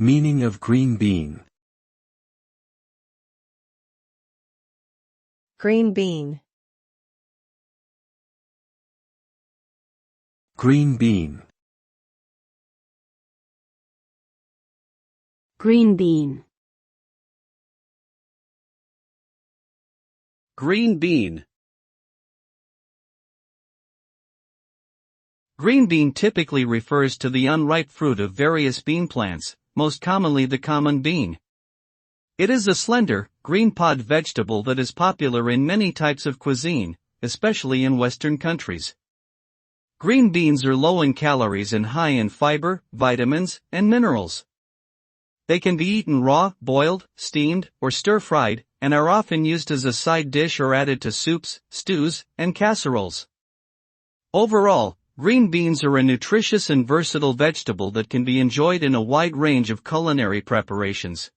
Meaning of green bean. Green bean. Green bean. Green bean. Green bean. Green bean typically refers to the unripe fruit of various bean plants, most commonly the common bean. It is a slender, green pod vegetable that is popular in many types of cuisine, especially in Western countries. Green beans are low in calories and high in fiber, vitamins, and minerals. They can be eaten raw, boiled, steamed, or stir-fried, and are often used as a side dish or added to soups, stews, and casseroles. Overall, green beans are a nutritious and versatile vegetable that can be enjoyed in a wide range of culinary preparations.